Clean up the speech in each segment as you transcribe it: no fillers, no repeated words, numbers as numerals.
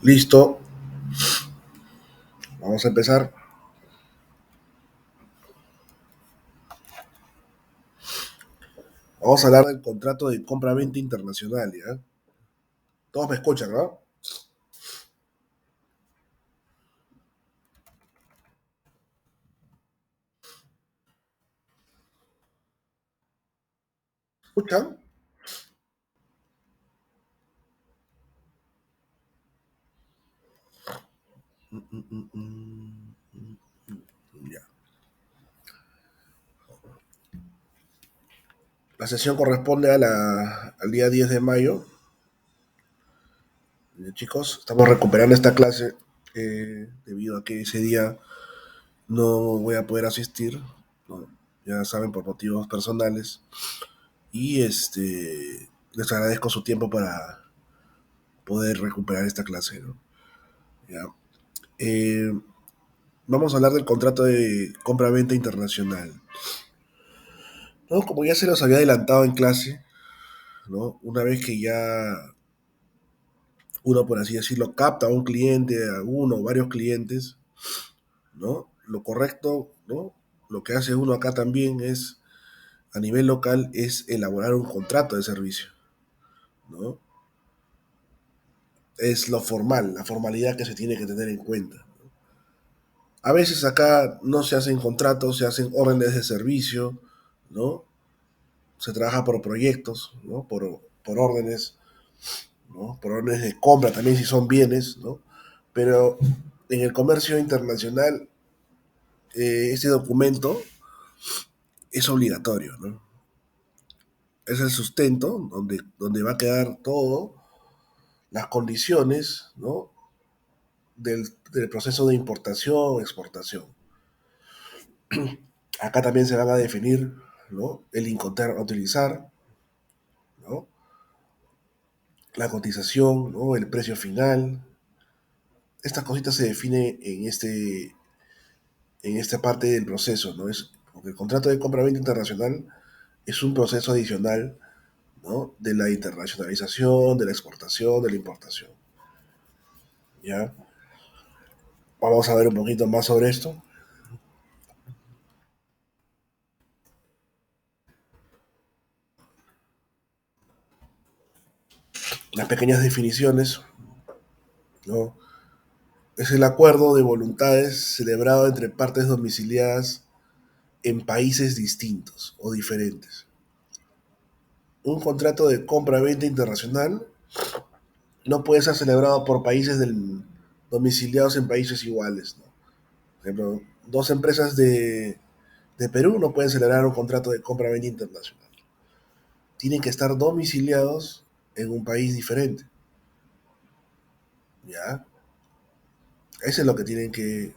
Listo, vamos a empezar. Vamos a hablar del contrato de compra-venta internacional, ¿ya? Todos me escuchan, ¿no? ¿Escuchan? Ya. La sesión corresponde al día 10 de mayo. Chicos, estamos recuperando esta clase debido a que ese día no voy a poder asistir, ¿no? Ya saben, por motivos personales. Y les agradezco su tiempo para poder recuperar esta clase, ¿no? Ya. Eh, Vamos a hablar del contrato de compra-venta internacional. ¿No? Como ya se los había adelantado en clase, ¿no? Una vez que ya uno, por así decirlo, capta a un cliente, a uno o varios clientes, ¿no? Lo correcto, ¿no? Lo que hace uno acá también es, a nivel local, es elaborar un contrato de servicio, ¿no? Es lo formal, la formalidad que se tiene que tener en cuenta. A veces acá no se hacen contratos, se hacen órdenes de servicio, ¿no? Se trabaja por proyectos, ¿no? Por órdenes, ¿no? Por órdenes de compra también si son bienes, ¿no? Pero en el comercio internacional este documento es obligatorio, ¿no? Es el sustento donde va a quedar todo, las condiciones, ¿no? Del proceso de importación, exportación. Acá también se van a definir, ¿no? El Incoterm a utilizar, ¿no? La cotización, ¿no? El precio final. Estas cositas se definen en esta parte del proceso, ¿no? Porque el contrato de compra-venta internacional es un proceso adicional, ¿no? De la internacionalización, de la exportación, de la importación, ¿ya? Vamos a ver un poquito más sobre esto. Las pequeñas definiciones, ¿no? Es el acuerdo de voluntades celebrado entre partes domiciliadas en países distintos o diferentes. Un contrato de compra-venta internacional no puede ser celebrado por países domiciliados en países iguales, ¿no? Por ejemplo, dos empresas de Perú no pueden celebrar un contrato de compra-venta internacional. Tienen que estar domiciliados en un país diferente, ¿ya? Eso es lo que tienen que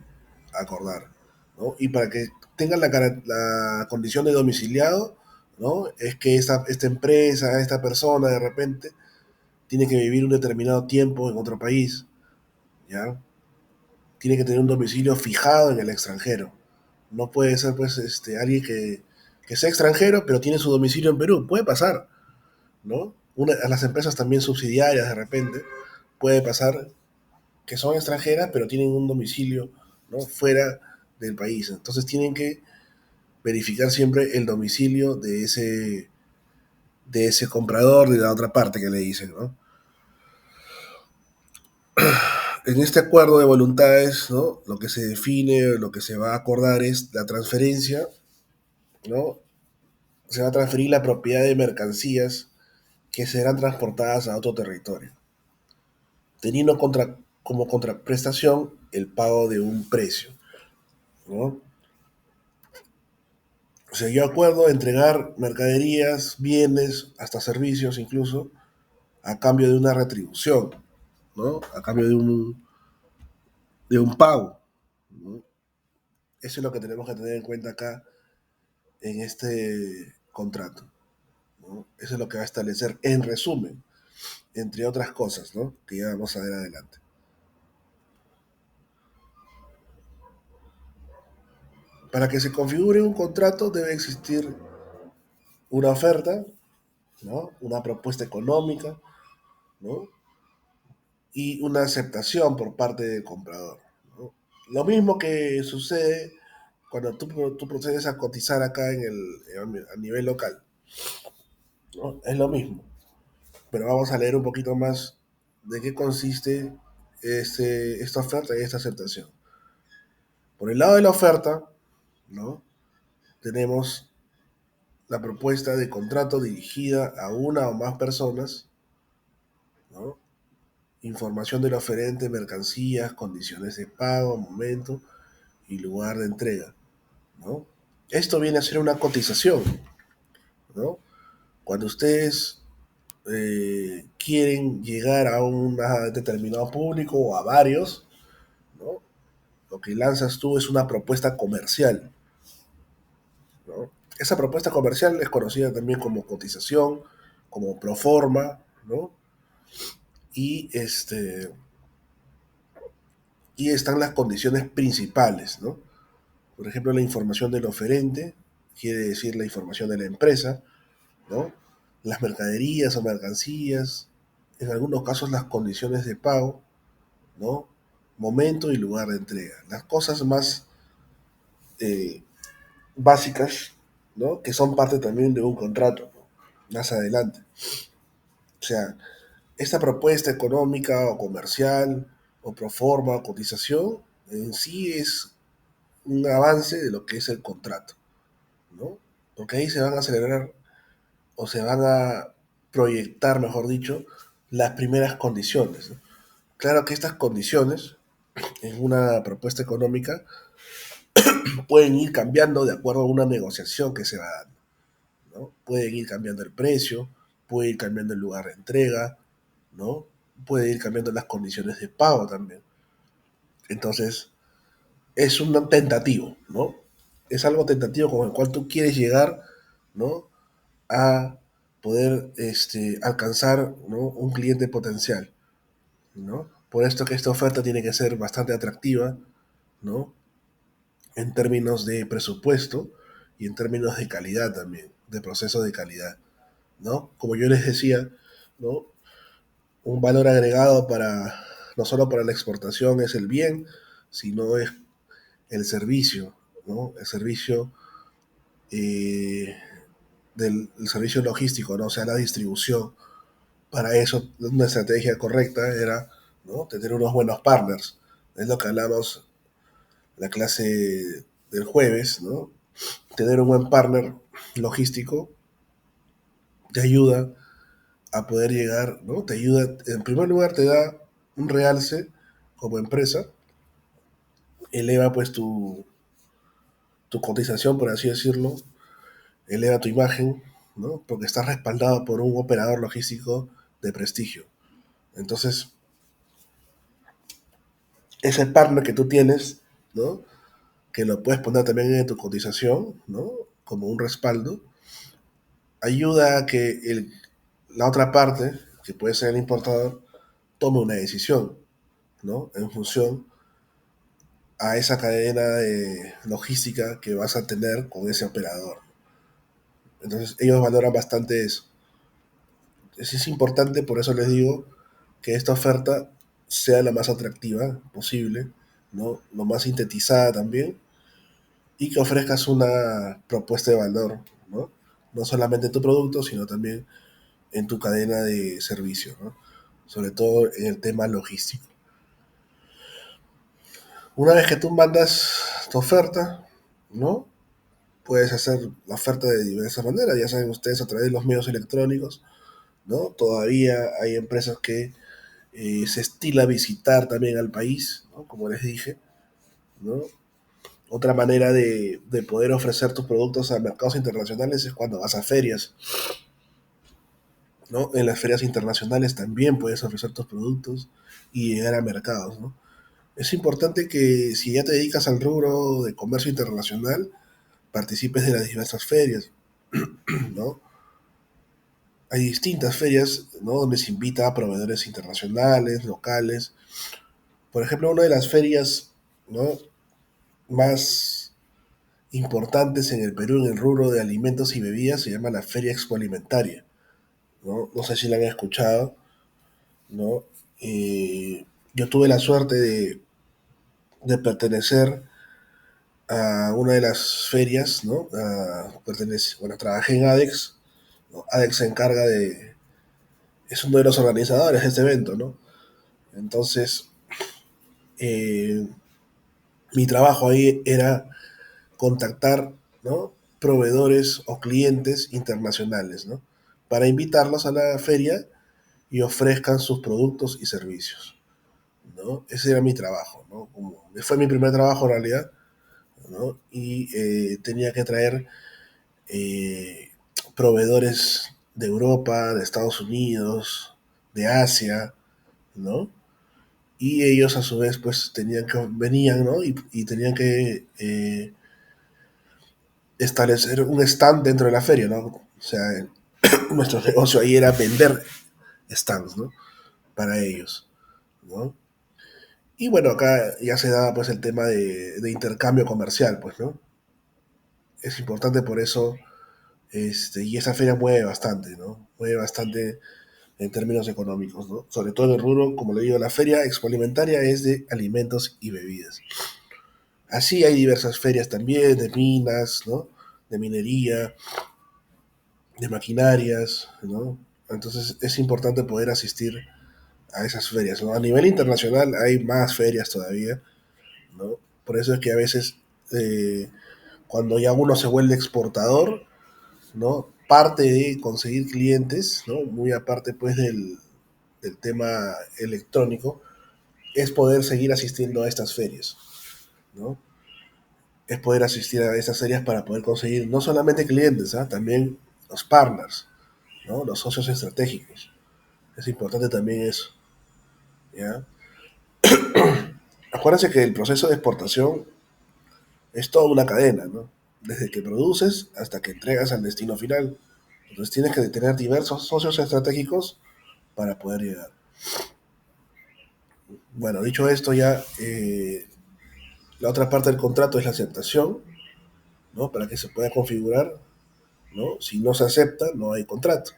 acordar, ¿no? Y para que tengan la condición de domiciliado, ¿no? Es que esta empresa, esta persona de repente tiene que vivir un determinado tiempo en otro país, ¿ya? Tiene que tener un domicilio fijado en el extranjero. No puede ser, pues, alguien que sea extranjero, pero tiene su domicilio en Perú. Puede pasar, ¿no? A las empresas también subsidiarias, de repente, puede pasar que son extranjeras, pero tienen un domicilio, ¿no? Fuera del país. Entonces tienen que verificar siempre el domicilio de ese comprador de la otra parte que le dicen, ¿no? En este acuerdo de voluntades, ¿no? Lo que se define, lo que se va a acordar es la transferencia, ¿no? Se va a transferir la propiedad de mercancías que serán transportadas a otro territorio, teniendo como contraprestación el pago de un precio, ¿no? Se dio acuerdo a entregar mercaderías, bienes, hasta servicios incluso, a cambio de una retribución, ¿no? A cambio de un pago, ¿no? Eso es lo que tenemos que tener en cuenta acá en este contrato, ¿no? Eso es lo que va a establecer en resumen, entre otras cosas, ¿no? Que ya vamos a ver adelante. Para que se configure un contrato debe existir una oferta, ¿no? Una propuesta económica, ¿no? y una aceptación por parte del comprador, ¿no? Lo mismo que sucede cuando tú procedes a cotizar acá a nivel local, ¿no? Es lo mismo, pero vamos a leer un poquito más de qué consiste esta oferta y esta aceptación. Por el lado de la oferta, ¿no? Tenemos la propuesta de contrato dirigida a una o más personas, ¿no? Información del oferente, mercancías, condiciones de pago, momento y lugar de entrega, ¿no? Esto viene a ser una cotización, ¿no? Cuando ustedes quieren llegar a un determinado público o a varios, ¿no? Lo que lanzas tú es una propuesta comercial, ¿no? Esa propuesta comercial es conocida también como cotización, como proforma, ¿no? Y, y están las condiciones principales, ¿no? Por ejemplo, la información del oferente, quiere decir la información de la empresa, ¿no? Las mercaderías o mercancías, en algunos casos las condiciones de pago, ¿no? Momento y lugar de entrega. Las cosas más eh, básicas, ¿no? Que son parte también de un contrato, ¿no? Más adelante. O sea, esta propuesta económica o comercial o proforma o cotización en sí es un avance de lo que es el contrato, ¿no? Porque ahí se van a celebrar o se van a proyectar, mejor dicho, las primeras condiciones, ¿no? Claro que estas condiciones en una propuesta económica pueden ir cambiando de acuerdo a una negociación que se va dando, ¿no? Pueden ir cambiando el precio, puede ir cambiando el lugar de entrega, ¿no? Puede ir cambiando las condiciones de pago también. Entonces, es un tentativo, ¿no? Es algo tentativo con el cual tú quieres llegar, ¿no? A poder alcanzar, ¿no? Un cliente potencial, ¿no? Por esto que esta oferta tiene que ser bastante atractiva, ¿no? En términos de presupuesto y en términos de calidad también, de proceso de calidad, ¿no? Como yo les decía, ¿no? Un valor agregado para, no solo para la exportación es el bien, sino es el servicio, ¿no? El servicio, eh, el servicio logístico, ¿no? O sea, la distribución. Para eso, una estrategia correcta era, ¿no? Tener unos buenos partners. Es lo que hablamos en la clase del jueves, ¿no? Tener un buen partner logístico te ayuda a poder llegar, ¿no? Te ayuda, en primer lugar, te da un realce como empresa, eleva pues tu cotización, por así decirlo, eleva tu imagen, ¿no? Porque estás respaldado por un operador logístico de prestigio. Entonces, ese partner que tú tienes, ¿no? Que lo puedes poner también en tu cotización, ¿no? Como un respaldo, ayuda a que la otra parte, que puede ser el importador, tome una decisión, ¿no? En función a esa cadena de logística que vas a tener con ese operador. Entonces ellos valoran bastante eso. Es importante, por eso les digo, que esta oferta sea la más atractiva posible, ¿no? Lo más sintetizada también, y que ofrezcas una propuesta de valor, ¿no? No solamente en tu producto, sino también en tu cadena de servicio, ¿no? Sobre todo en el tema logístico. Una vez que tú mandas tu oferta, ¿no? Puedes hacer la oferta de diversas maneras, ya saben ustedes, a través de los medios electrónicos, ¿no? Todavía hay empresas que se estila visitar también al país, ¿no? Como les dije, ¿no? Otra manera de poder ofrecer tus productos a mercados internacionales es cuando vas a ferias, ¿no? En las ferias internacionales también puedes ofrecer tus productos y llegar a mercados, ¿no? Es importante que si ya te dedicas al rubro de comercio internacional, participes de las diversas ferias, ¿no? Hay distintas ferias, ¿no? Donde se invita a proveedores internacionales, locales. Por ejemplo, una de las ferias, ¿no? Más importantes en el Perú, en el rubro de alimentos y bebidas, se llama la Feria Expoalimentaria, ¿no? No sé si la han escuchado, ¿no? Eh, yo tuve la suerte de pertenecer a una de las ferias, ¿no? Bueno, trabajé en ADEX, ¿no? ADEX se encarga es uno de los organizadores de este evento, ¿no? Entonces, eh, mi trabajo ahí era contactar, ¿no? Proveedores o clientes internacionales, ¿no? Para invitarlos a la feria y ofrezcan sus productos y servicios, ¿no? Ese era mi trabajo, ¿no? Fue mi primer trabajo en realidad, ¿no? Y tenía que traer eh, proveedores de Europa, de Estados Unidos, de Asia, ¿no? Y ellos a su vez pues venían, ¿no? Y tenían que establecer un stand dentro de la feria, ¿no? O sea, nuestro negocio ahí era vender stands, ¿no? Para ellos, ¿no? Y bueno, acá ya se daba pues el tema de intercambio comercial, pues, ¿no? Es importante por eso, y esa feria mueve bastante, ¿no? Mueve bastante en términos económicos, ¿no? Sobre todo en el rubro, como le digo, la feria expoalimentaria es de alimentos y bebidas. Así hay diversas ferias también, de minas, ¿no? De minería, de maquinarias, ¿no? Entonces es importante poder asistir a esas ferias, ¿no? A nivel internacional hay más ferias todavía, ¿no? Por eso es que a veces eh, cuando ya uno se vuelve exportador, ¿no? Parte de conseguir clientes, ¿no? Muy aparte pues del tema electrónico, es poder seguir asistiendo a estas ferias, ¿no? Es poder asistir a estas ferias para poder conseguir no solamente clientes, ¿ah? También los partners, ¿no? Los socios estratégicos. Es importante también eso, ¿ya? Acuérdense que el proceso de exportación es toda una cadena, ¿no? Desde que produces hasta que entregas al destino final. Entonces tienes que tener diversos socios estratégicos para poder llegar. Bueno, dicho esto ya, la otra parte del contrato es la aceptación, ¿no? Para que se pueda configurar, ¿no? Si no se acepta, no hay contrato.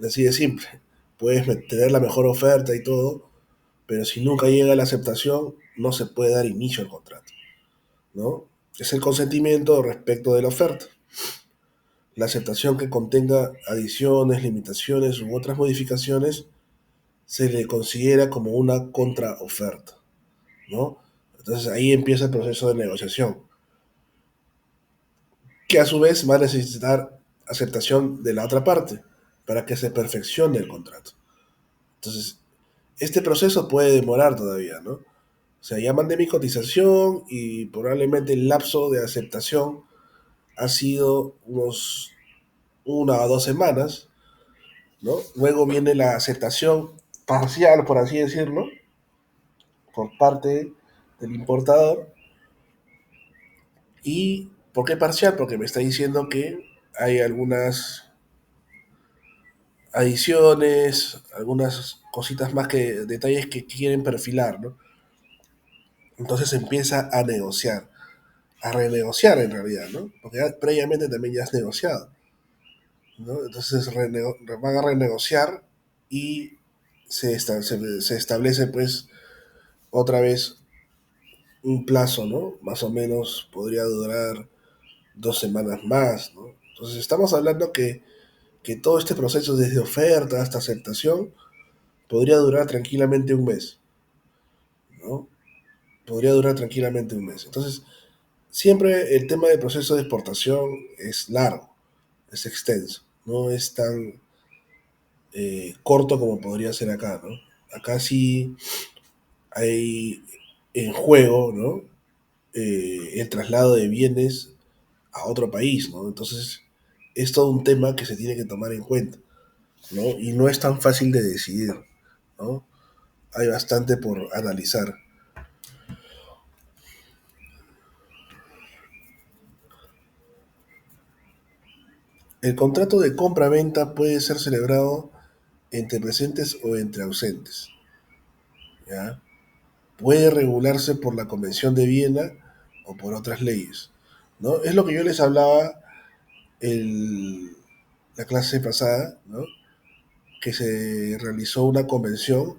Así de simple. Puedes tener la mejor oferta y todo, pero si nunca llega la aceptación, no se puede dar inicio al contrato, ¿no? Es el consentimiento respecto de la oferta. La aceptación que contenga adiciones, limitaciones u otras modificaciones se le considera como una contraoferta, ¿no? Entonces ahí empieza el proceso de negociación, que a su vez va a necesitar aceptación de la otra parte para que se perfeccione el contrato. Entonces, este proceso puede demorar todavía, ¿no? O sea, ya mandé mi cotización y probablemente el lapso de aceptación ha sido unos 1 o 2 semanas, ¿no? Luego viene la aceptación parcial, por así decirlo, por parte del importador. ¿Y por qué parcial? Porque me está diciendo que hay algunas adiciones, algunas cositas más que detalles que quieren perfilar, ¿no? Entonces empieza a negociar, a renegociar en realidad, ¿no? Porque previamente también ya has negociado, ¿no? Entonces van a renegociar y se establece pues otra vez un plazo, ¿no? Más o menos podría durar 2 semanas más, ¿no? Entonces estamos hablando que todo este proceso desde oferta hasta aceptación podría durar tranquilamente un mes, ¿no? Podría durar tranquilamente un mes. Entonces, siempre el tema del proceso de exportación es largo, es extenso, no es tan corto como podría ser acá, ¿no? Acá sí hay en juego, ¿no? El traslado de bienes a otro país, ¿no? Entonces, es todo un tema que se tiene que tomar en cuenta, ¿no? Y no es tan fácil de decidir, ¿no? Hay bastante por analizar. El contrato de compra-venta puede ser celebrado entre presentes o entre ausentes, ¿ya? Puede regularse por la Convención de Viena o por otras leyes, ¿no? Es lo que yo les hablaba el, la clase pasada, ¿no? Que se realizó una convención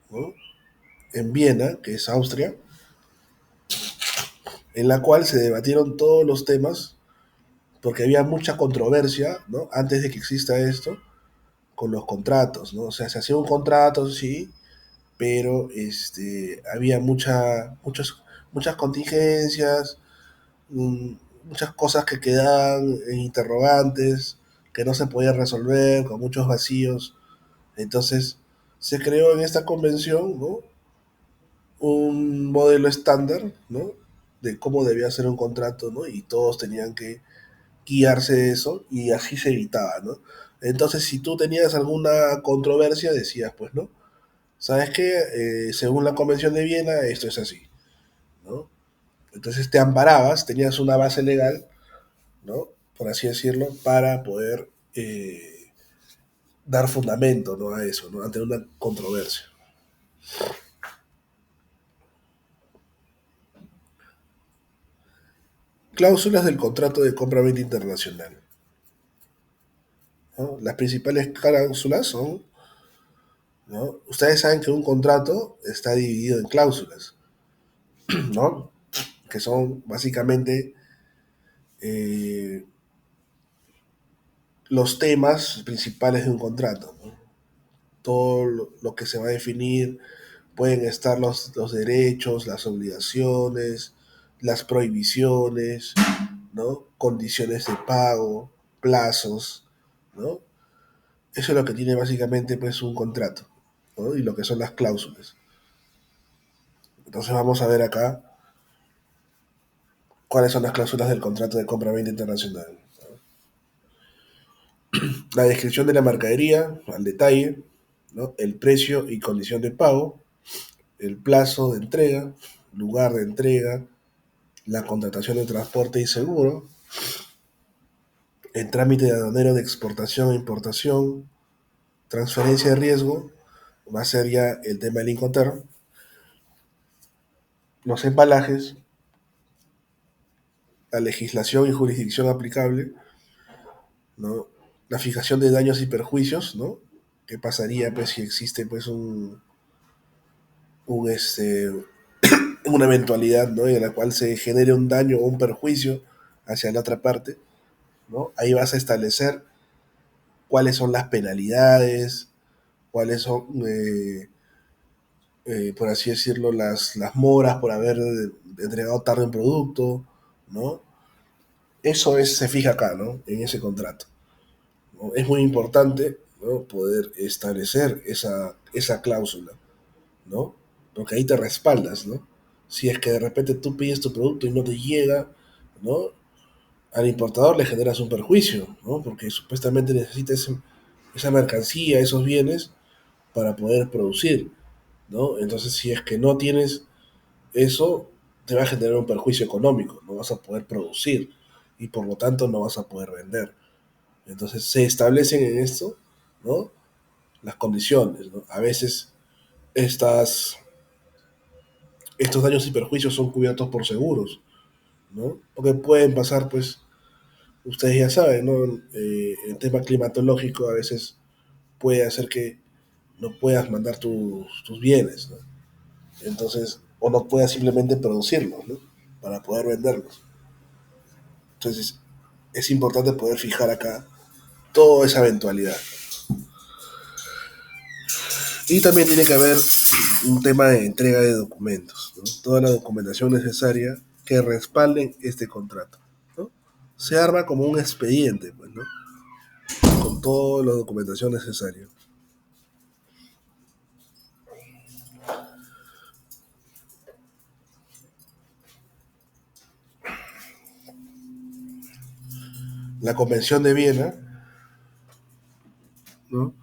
¿no? En Viena, que es Austria, en la cual se debatieron todos los temas, porque había mucha controversia, ¿no? Antes de que exista esto, con los contratos, ¿no? O sea, se hacía un contrato, sí, pero había muchas contingencias, mm, muchas cosas que quedaban en interrogantes, que no se podían resolver, con muchos vacíos. Entonces, se creó en esta convención, ¿no? Un modelo estándar, ¿no? De cómo debía ser un contrato, ¿no? Y todos tenían que guiarse de eso y así se evitaba, ¿no? Entonces, si tú tenías alguna controversia, decías, pues, ¿no? ¿Sabes qué? Según la Convención de Viena, esto es así, ¿no? Entonces te amparabas, tenías una base legal, ¿no? Por así decirlo, para poder dar fundamento, ¿no? A eso, ¿no? Ante una controversia. Cláusulas del contrato de compra-venta internacional, ¿no? Las principales cláusulas son, ¿no? Ustedes saben que un contrato está dividido en cláusulas, ¿no? Que son básicamente eh, los temas principales de un contrato, ¿no? Todo lo que se va a definir, pueden estar los derechos, las obligaciones, las prohibiciones, ¿no? Condiciones de pago, plazos, ¿no? Eso es lo que tiene básicamente pues un contrato, ¿no? Y lo que son las cláusulas. Entonces vamos a ver acá cuáles son las cláusulas del contrato de compra-venta internacional. La descripción de la mercadería al detalle, ¿no? El precio y condición de pago, el plazo de entrega, lugar de entrega, la contratación de transporte y seguro, el trámite de aduanero de exportación e importación, transferencia de riesgo, va a ser ya el tema del Incoterm, los embalajes, la legislación y jurisdicción aplicable, ¿no? La fijación de daños y perjuicios, ¿no? ¿Qué pasaría pues si existe pues un una eventualidad, ¿no? En la cual se genere un daño o un perjuicio hacia la otra parte, ¿no? Ahí vas a establecer cuáles son las penalidades, cuáles son, por así decirlo, las moras por haber entregado tarde un producto, ¿no? Eso se fija acá, ¿no? En ese contrato, ¿no? Es muy importante, ¿no? Poder establecer esa cláusula, ¿no? Porque ahí te respaldas, ¿no? Si es que de repente tú pides tu producto y no te llega, ¿no? Al importador le generas un perjuicio, ¿no? Porque supuestamente necesitas esa mercancía, esos bienes para poder producir, ¿no? Entonces, si es que no tienes eso, te va a generar un perjuicio económico, no vas a poder producir y por lo tanto no vas a poder vender. Entonces, se establecen en esto, ¿no? Las condiciones, ¿no? A veces estos daños y perjuicios son cubiertos por seguros, ¿no? Porque pueden pasar, pues, ustedes ya saben, ¿no? El tema climatológico a veces puede hacer que no puedas mandar tus bienes, ¿no? Entonces, o no puedas simplemente producirlos, ¿no? Para poder venderlos. Entonces, es importante poder fijar acá toda esa eventualidad. Y también tiene que haber un tema de entrega de documentos, ¿no? Toda la documentación necesaria que respalden este contrato, ¿no? Se arma como un expediente, pues, ¿no? Con toda la documentación necesaria. La Convención de Viena, ¿no?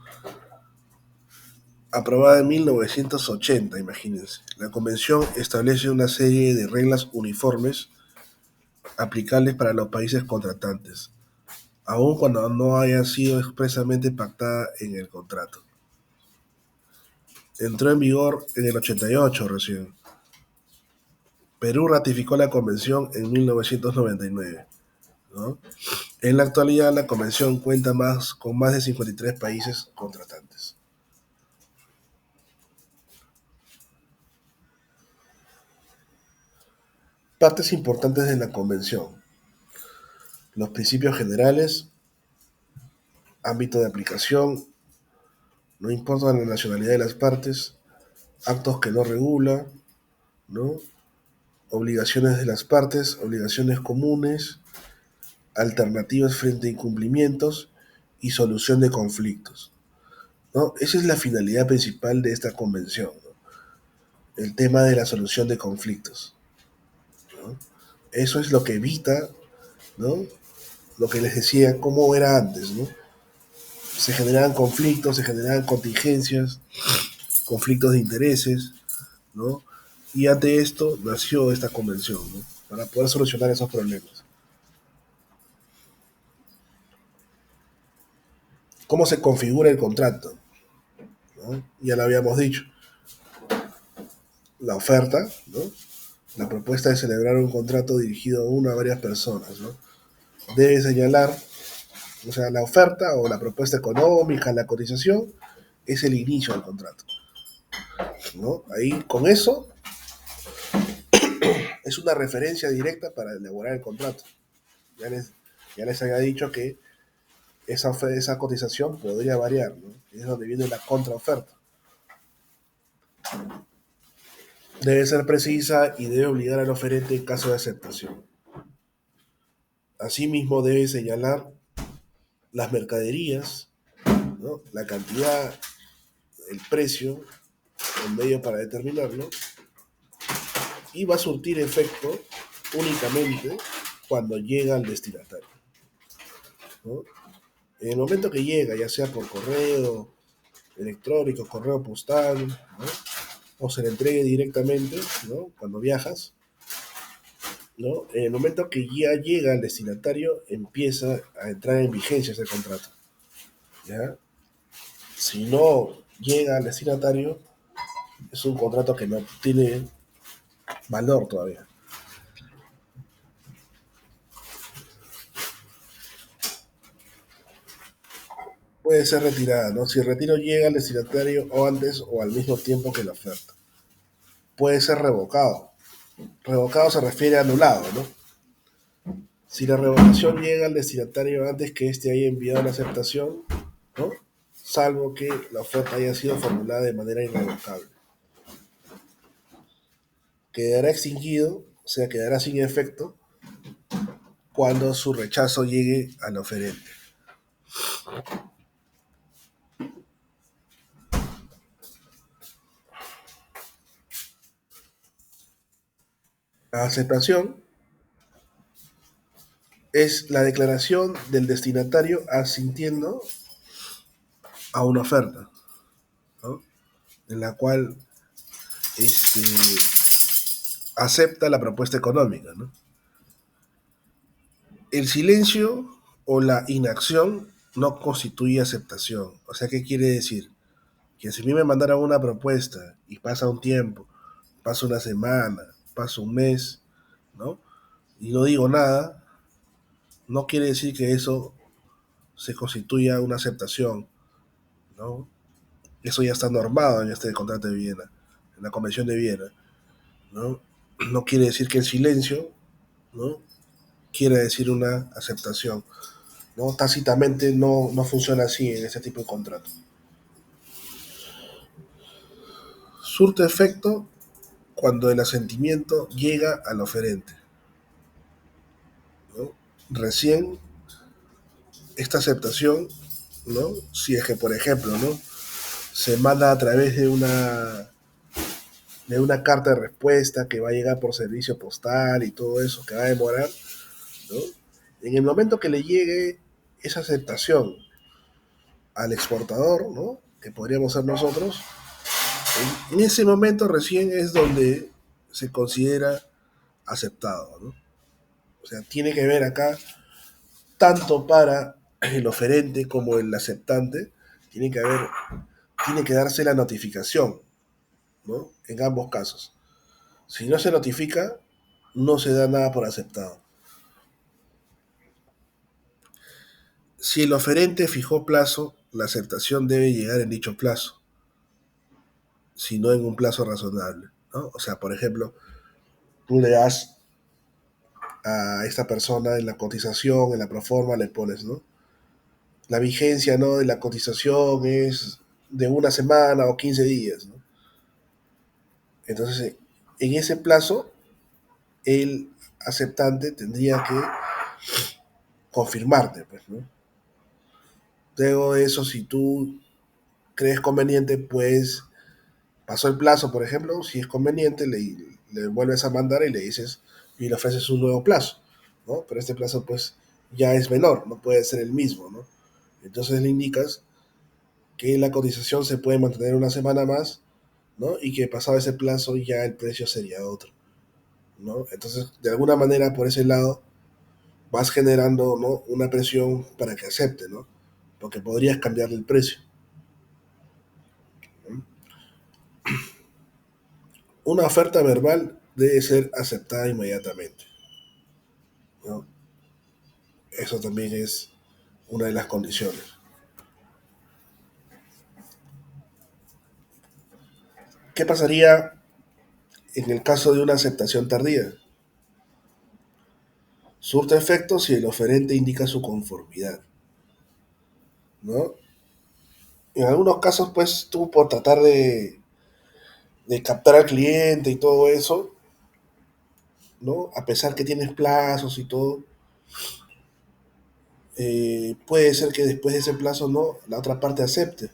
Aprobada en 1980, imagínense. La convención establece una serie de reglas uniformes aplicables para los países contratantes, aun cuando no haya sido expresamente pactada en el contrato. Entró en vigor en el 88 recién. Perú ratificó la convención en 1999, ¿no? En la actualidad la convención cuenta con más de 53 países contratantes. Partes importantes de la convención. Los principios generales, ámbito de aplicación, no importa la nacionalidad de las partes, actos que no regula, ¿no? Obligaciones de las partes, obligaciones comunes, alternativas frente a incumplimientos y solución de conflictos, ¿no? Esa es la finalidad principal de esta convención, ¿no? El tema de la solución de conflictos, ¿no? Eso es lo que evita, ¿no? Lo que les decía, cómo era antes, ¿no? Se generaban conflictos, se generaban contingencias, conflictos de intereses, ¿no? Y ante esto nació esta convención, ¿no? Para poder solucionar esos problemas. ¿Cómo se configura el contrato? ¿No? Ya lo habíamos dicho. La oferta, ¿no? La propuesta de celebrar un contrato dirigido a una o varias personas, ¿no? Debe señalar, o sea, la oferta o la propuesta económica, la cotización, es el inicio del contrato, ¿no? Ahí, con eso, es una referencia directa para elaborar el contrato. Ya les, ya les había dicho que esa cotización podría variar, ¿no? Es donde viene la contraoferta. Debe ser precisa y debe obligar al oferente en caso de aceptación. Asimismo, debe señalar las mercaderías, ¿no? La cantidad, el precio, el medio para determinarlo, y va a surtir efecto únicamente cuando llega al destinatario, ¿no? En el momento que llega, ya sea por correo electrónico, correo postal, ¿no? O se le entregue directamente, ¿no? Cuando viajas, ¿no? En el momento que ya llega al destinatario, empieza a entrar en vigencia ese contrato, ¿ya? Si no llega al destinatario, es un contrato que no tiene valor todavía. Puede ser retirada, ¿no? Si el retiro llega al destinatario o antes o al mismo tiempo que la oferta. Puede ser revocado. Revocado se refiere a anulado, ¿no? Si la revocación llega al destinatario antes que éste haya enviado la aceptación, ¿no? Salvo que la oferta haya sido formulada de manera irrevocable. Quedará extinguido, o sea, quedará sin efecto cuando su rechazo llegue al oferente. La aceptación es la declaración del destinatario asintiendo a una oferta, ¿no? En la cual este, acepta la propuesta económica, ¿no? El silencio o la inacción no constituye aceptación. O sea, ¿qué quiere decir? Que si a mí me mandaran una propuesta y pasa un tiempo, pasa una semana, pasa un mes, ¿no? Y no digo nada, no quiere decir que eso se constituya una aceptación, ¿no? Eso ya está normado en este contrato de Viena, en la Convención de Viena, ¿no? No quiere decir que el silencio, ¿no? Quiere decir una aceptación, ¿no? Tácitamente no funciona así en ese tipo de contrato. Surte efecto cuando el asentimiento llega al oferente, ¿no? Recién esta aceptación, ¿no? Si es que, por ejemplo, ¿no? Se manda a través de una carta de respuesta que va a llegar por servicio postal y todo eso, que va a demorar, ¿no? En el momento que le llegue esa aceptación al exportador, ¿no? Que podríamos ser nosotros, en ese momento recién es donde se considera aceptado, ¿no? O sea, tiene que ver acá, tanto para el oferente como el aceptante, tiene que haber, tiene que darse la notificación, ¿no? En ambos casos. Si no se notifica, no se da nada por aceptado. Si el oferente fijó plazo, la aceptación debe llegar en dicho plazo, si no en un plazo razonable, ¿no? O sea, por ejemplo, tú le das a esta persona en la cotización, en la proforma le pones, ¿no? La vigencia, ¿no? De la cotización es de una semana o 15 días, ¿no? Entonces, en ese plazo, el aceptante tendría que confirmarte, pues, ¿no? Luego de eso, si tú crees conveniente, pues pasó el plazo, por ejemplo, si es conveniente, le vuelves a mandar y le dices y le ofreces un nuevo plazo, ¿no? Pero este plazo, pues, ya es menor, no puede ser el mismo, ¿no? Entonces le indicas que la cotización se puede mantener una semana más, ¿no? Y que pasado ese plazo ya el precio sería otro, ¿no? Entonces, de alguna manera, por ese lado, vas generando, ¿no? Una presión para que acepte, ¿no? Porque podrías cambiarle el precio, ¿no? Una oferta verbal debe ser aceptada inmediatamente, ¿no? Eso también es una de las condiciones. ¿Qué pasaría en el caso de una aceptación tardía? Surte efecto si el oferente indica su conformidad, ¿no? En algunos casos, pues tú por tratar de captar al cliente y todo eso, ¿no? A pesar que tienes plazos y todo, puede ser que después de ese plazo no, la otra parte acepte,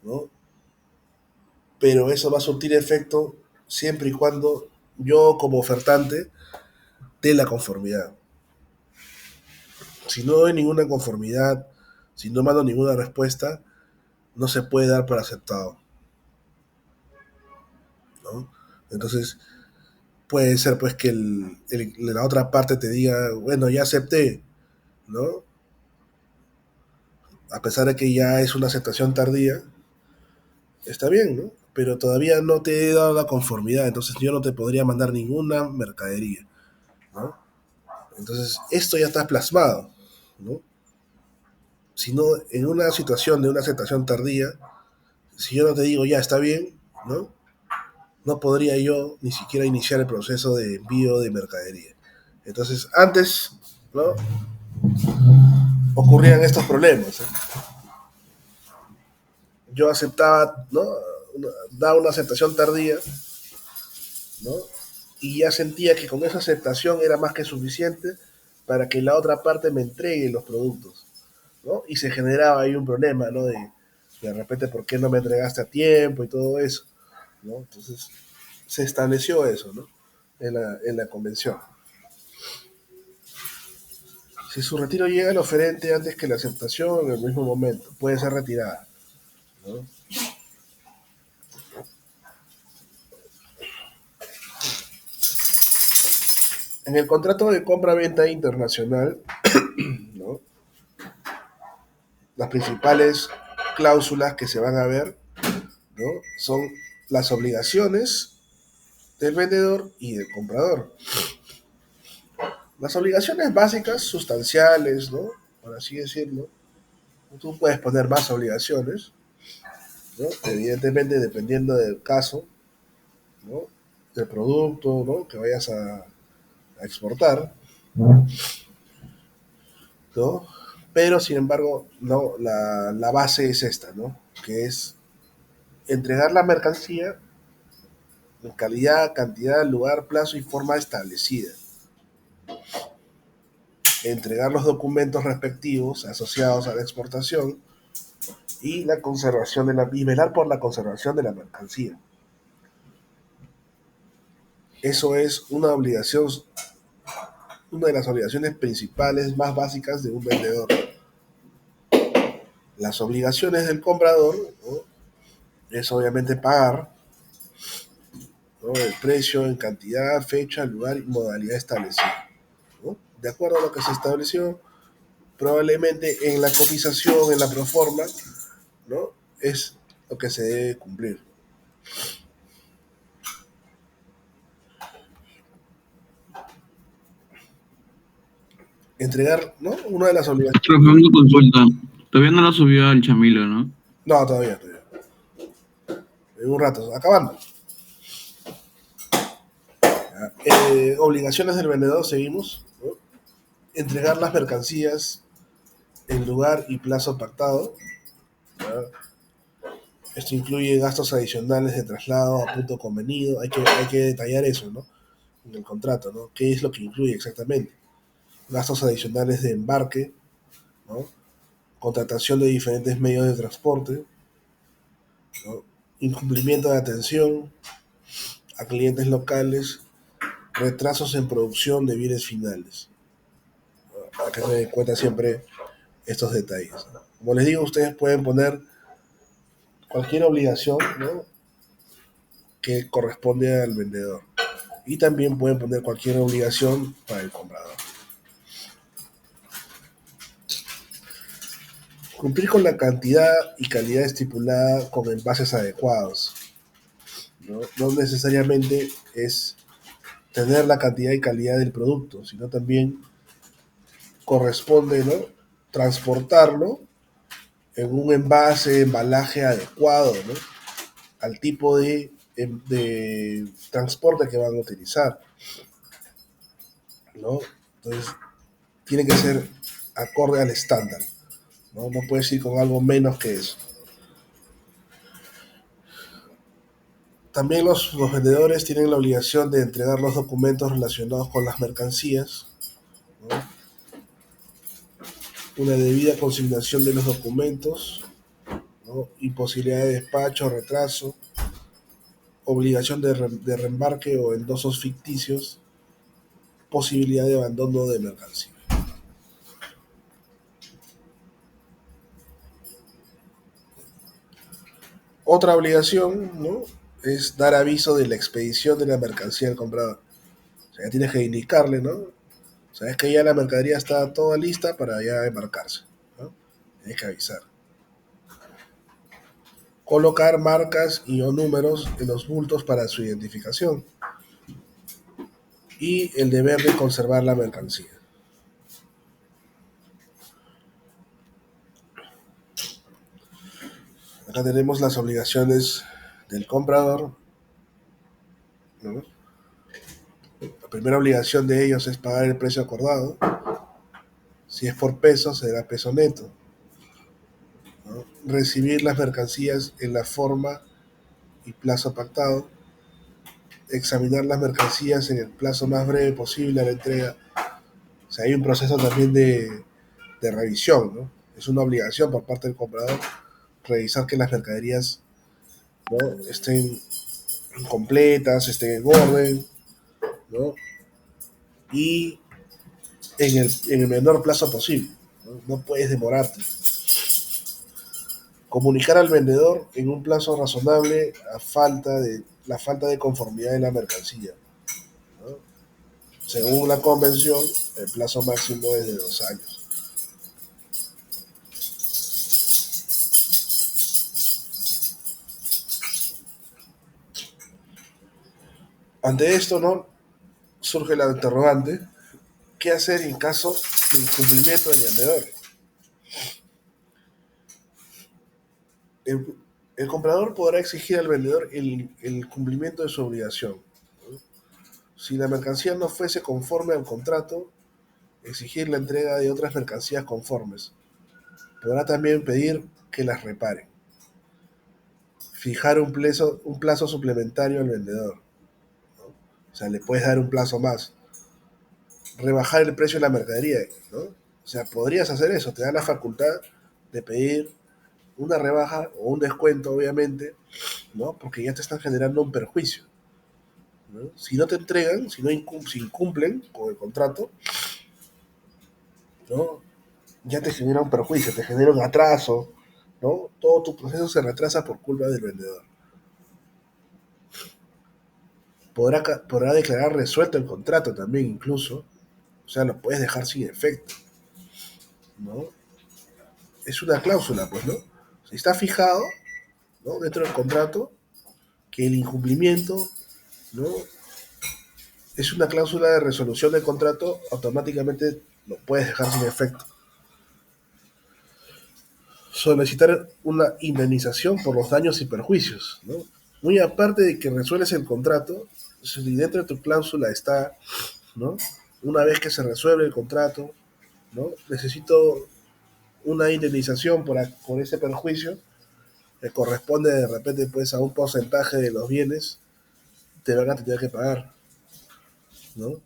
¿no? Pero eso va a surtir efecto siempre y cuando yo como ofertante dé la conformidad. Si no doy ninguna conformidad, si no mando ninguna respuesta, no se puede dar por aceptado, ¿no? Entonces puede ser pues que la otra parte te diga, bueno, ya acepté, ¿no? A pesar de que ya es una aceptación tardía, está bien, ¿no? Pero todavía no te he dado la conformidad, entonces yo no te podría mandar ninguna mercadería, ¿no? Entonces esto ya está plasmado, ¿no? Si no, en una situación de una aceptación tardía, si yo no te digo ya está bien, ¿no? No podría yo ni siquiera iniciar el proceso de envío de mercadería. Entonces, antes, ¿no? Ocurrían estos problemas, ¿eh? Yo aceptaba, ¿no? Daba una aceptación tardía, ¿no? Y ya sentía que con esa aceptación era más que suficiente para que la otra parte me entregue los productos, ¿no? Y se generaba ahí un problema, ¿no? De repente, ¿por qué no me entregaste a tiempo y todo eso, ¿no? Entonces, se estableció eso, ¿no? En la convención. Si su retiro llega al oferente antes que la aceptación, en el mismo momento, puede ser retirada, ¿no? En el contrato de compra-venta internacional, ¿no? Las principales cláusulas que se van a ver, ¿no? Son las obligaciones del vendedor y del comprador. Las obligaciones básicas, sustanciales, ¿no? Por así decirlo. Tú puedes poner más obligaciones, ¿no? Evidentemente dependiendo del caso, ¿no? Del producto, ¿no? Que vayas a exportar, ¿no? Pero sin embargo, no, la base es esta, ¿no? Que es entregar la mercancía en calidad, cantidad, lugar, plazo y forma establecida. Entregar los documentos respectivos asociados a la exportación y la conservación y velar por la conservación de la mercancía. Eso es una obligación, una de las obligaciones principales más básicas de un vendedor. Las obligaciones del comprador, ¿no? Es obviamente pagar, ¿no? El precio en cantidad, fecha, lugar y modalidad establecida, ¿no? De acuerdo a lo que se estableció, probablemente en la cotización, en la proforma, ¿no? Es lo que se debe cumplir. Entregar, ¿no? Una de las obligaciones. Profe, una consulta. Todavía no lo subió al Chamilo, ¿no? No, todavía. En un rato, acabando. Obligaciones del vendedor, seguimos, ¿no? Entregar las mercancías en lugar y plazo pactado. ¿Ya? Esto incluye gastos adicionales de traslado a punto convenido. Hay que detallar eso, ¿no? En el contrato, ¿no? ¿Qué es lo que incluye exactamente? Gastos adicionales de embarque, ¿no? Contratación de diferentes medios de transporte, ¿no? Incumplimiento de atención a clientes locales, retrasos en producción de bienes finales. Hay que tener en cuenta siempre estos detalles, ¿no? Como les digo, ustedes pueden poner cualquier obligación, ¿no? Que corresponde al vendedor. Y también pueden poner cualquier obligación para el comprador. Cumplir con la cantidad y calidad estipulada con envases adecuados. No, no necesariamente es tener la cantidad y calidad del producto, sino también corresponde, ¿no? Transportarlo en un envase, embalaje adecuado, ¿no? Al tipo de transporte que van a utilizar, ¿no? Entonces, tiene que ser acorde al estándar, ¿no? No puedes ir con algo menos que eso. También los vendedores tienen la obligación de entregar los documentos relacionados con las mercancías, ¿no? Una debida consignación de los documentos, ¿no? Imposibilidad de despacho, retraso, obligación de reembarque o endosos ficticios, posibilidad de abandono de mercancía. Otra obligación, ¿no? Es dar aviso de la expedición de la mercancía al comprador. O sea, ya tienes que indicarle, ¿no? Sabes que ya la mercadería está toda lista para ya embarcarse, ¿no? Tienes que avisar. Colocar marcas y o números en los bultos para su identificación. Y el deber de conservar la mercancía. Acá tenemos las obligaciones del comprador, ¿no? La primera obligación de ellos es pagar el precio acordado. Si es por peso, será peso neto, ¿no? Recibir las mercancías en la forma y plazo pactado. Examinar las mercancías en el plazo más breve posible a la entrega. O sea, hay un proceso también de revisión, ¿no? Es una obligación por parte del comprador revisar que las mercaderías, ¿no? Estén completas, estén en orden, ¿no? Y en el menor plazo posible. ¿No? No puedes demorarte. Comunicar al vendedor en un plazo razonable la falta de conformidad de la mercancía, ¿no? Según la convención, el plazo máximo es de 2 años. Ante esto, ¿no? Surge la interrogante, ¿qué hacer en caso de incumplimiento del vendedor? El, el comprador podrá exigir al vendedor el cumplimiento de su obligación. Si la mercancía no fuese conforme al contrato, exigir la entrega de otras mercancías conformes. Podrá también pedir que las reparen. Fijar un plazo suplementario al vendedor, ¿no? O sea, le puedes dar un plazo más. Rebajar el precio de la mercadería, ¿no? O sea, podrías hacer eso, te da la facultad de pedir una rebaja o un descuento, obviamente, ¿no? Porque ya te están generando un perjuicio, ¿no? Si no te entregan, si incumplen con el contrato, ¿no? Ya te genera un perjuicio, te genera un atraso, ¿no? Todo tu proceso se retrasa por culpa del vendedor. Podrá declarar resuelto el contrato también incluso, o sea, lo puedes dejar sin efecto, ¿no? Es una cláusula, pues, ¿no? Si está fijado, ¿no? Dentro del contrato que el incumplimiento, ¿no? Es una cláusula de resolución del contrato, automáticamente lo puedes dejar sin efecto. Solicitar una indemnización por los daños y perjuicios, ¿no? Muy aparte de que resuelves el contrato, si dentro de tu cláusula está, ¿no? Una vez que se resuelve el contrato, ¿no? Necesito una indemnización por ese perjuicio que corresponde de repente pues a un porcentaje de los bienes, te van a tener que pagar, ¿no?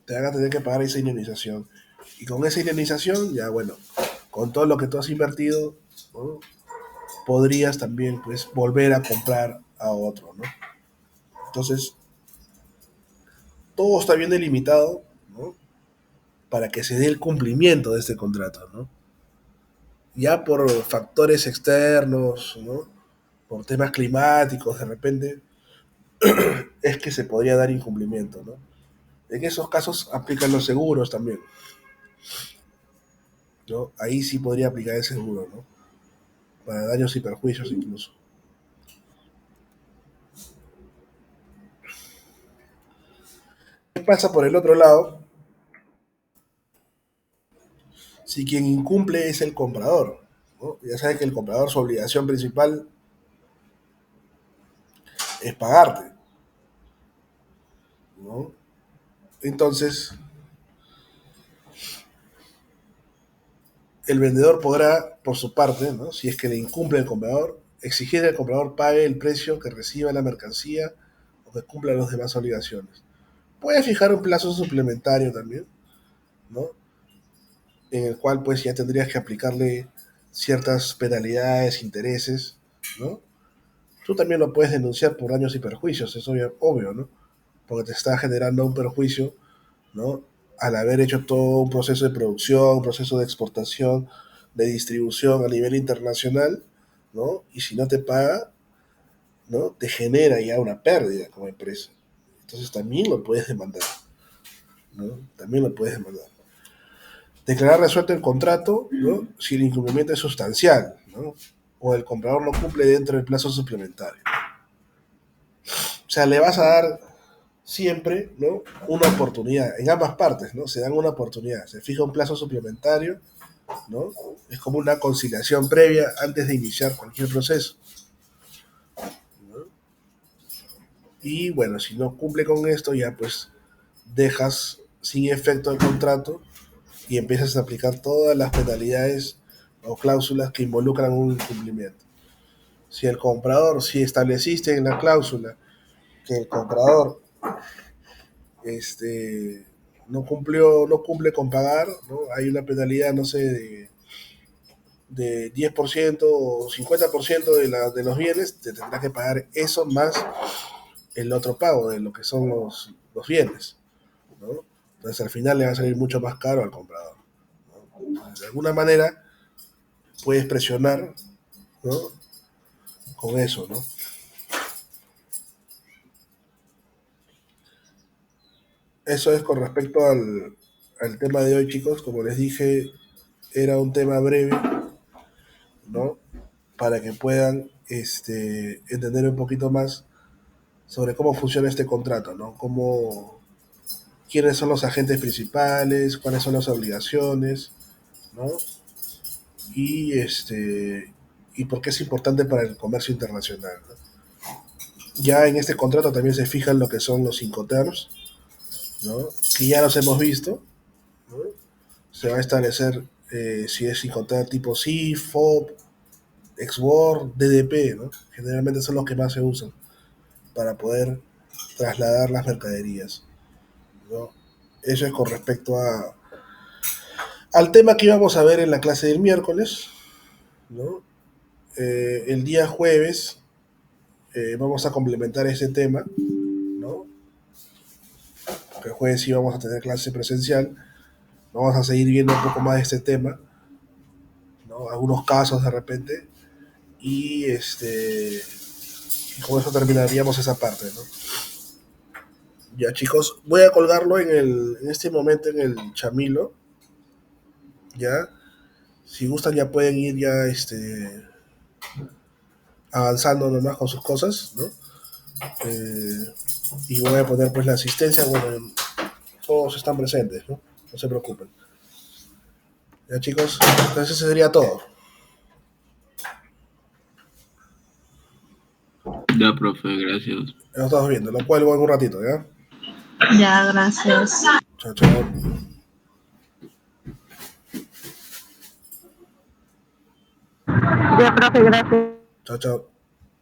Te van a tener que pagar esa indemnización. Y con esa indemnización, ya bueno, con todo lo que tú has invertido, ¿no? Podrías también pues volver a comprar a otro, ¿no? Entonces, todo está bien delimitado, ¿no? Para que se dé el cumplimiento de este contrato, ¿no? Ya por factores externos, ¿no? Por temas climáticos, de repente, es que se podría dar incumplimiento, ¿no? En esos casos aplican los seguros también, ¿no? Ahí sí podría aplicar el seguro, ¿no? Para daños y perjuicios incluso. ¿Qué pasa por el otro lado? Si quien incumple es el comprador, ¿no? Ya sabes que el comprador, su obligación principal es pagarte, ¿no? Entonces, el vendedor podrá, por su parte, ¿no? Si es que le incumple el comprador, exigir que el comprador pague el precio que reciba la mercancía o que cumpla las demás obligaciones. Puede fijar un plazo suplementario también, ¿no? En el cual pues ya tendrías que aplicarle ciertas penalidades, intereses, ¿no? Tú también lo puedes denunciar por daños y perjuicios, es obvio, ¿no? Porque te está generando un perjuicio, ¿no? Al haber hecho todo un proceso de producción, un proceso de exportación, de distribución a nivel internacional, ¿no? Y si no te paga, ¿no? Te genera ya una pérdida como empresa. Entonces también lo puedes demandar, ¿no? También lo puedes demandar. Declarar resuelto el contrato, ¿no? Si el incumplimiento es sustancial, ¿no? O el comprador no cumple dentro del plazo suplementario. O sea, le vas a dar siempre, ¿no? Una oportunidad, en ambas partes, ¿no? Se dan una oportunidad, se fija un plazo suplementario, ¿no? Es como una conciliación previa antes de iniciar cualquier proceso, ¿no? Y bueno, si no cumple con esto, ya pues dejas sin efecto el contrato y empiezas a aplicar todas las penalidades o cláusulas que involucran un incumplimiento. Si el comprador, si estableciste en la cláusula que el comprador no cumple con pagar, ¿no? Hay una penalidad, no sé, de 10% o 50% de los bienes, te tendrás que pagar eso más el otro pago de lo que son los bienes, ¿no? Entonces al final le va a salir mucho más caro al comprador, ¿no? De alguna manera puedes presionar, ¿no? Con eso, ¿no? Eso es con respecto al tema de hoy, chicos. Como les dije, era un tema breve, ¿no? Para que puedan entender un poquito más sobre cómo funciona este contrato, ¿no? Quiénes son los agentes principales, cuáles son las obligaciones, ¿no? Y, y por qué es importante para el comercio internacional, ¿no? Ya en este contrato también se fijan lo que son los Incoterms, ¿no? Que ya los hemos visto, ¿no? Se va a establecer si es Incoterm tipo CIF, FOB, XWOR, DDP, ¿no? Generalmente son los que más se usan para poder trasladar las mercaderías, ¿no? Eso es con respecto al tema que íbamos a ver en la clase del miércoles, ¿no? El día jueves vamos a complementar ese tema, ¿no? Porque el jueves sí vamos a tener clase presencial, vamos a seguir viendo un poco más de este tema, ¿no? Algunos casos de repente, y y con eso terminaríamos esa parte, ¿no? Ya chicos, voy a colgarlo en este momento en el Chamilo, ya. Si gustan ya pueden ir ya avanzando nomás con sus cosas, ¿no? Eh, y voy a poner pues la asistencia, bueno, todos están presentes, ¿no? No se preocupen. Ya chicos, entonces eso sería todo. Ya, profe, gracias. Ya lo estamos viendo. Lo cuelgo en un ratito, ¿ya? Ya, gracias. Chao, chao. Ya, profe, gracias. Chao, chao.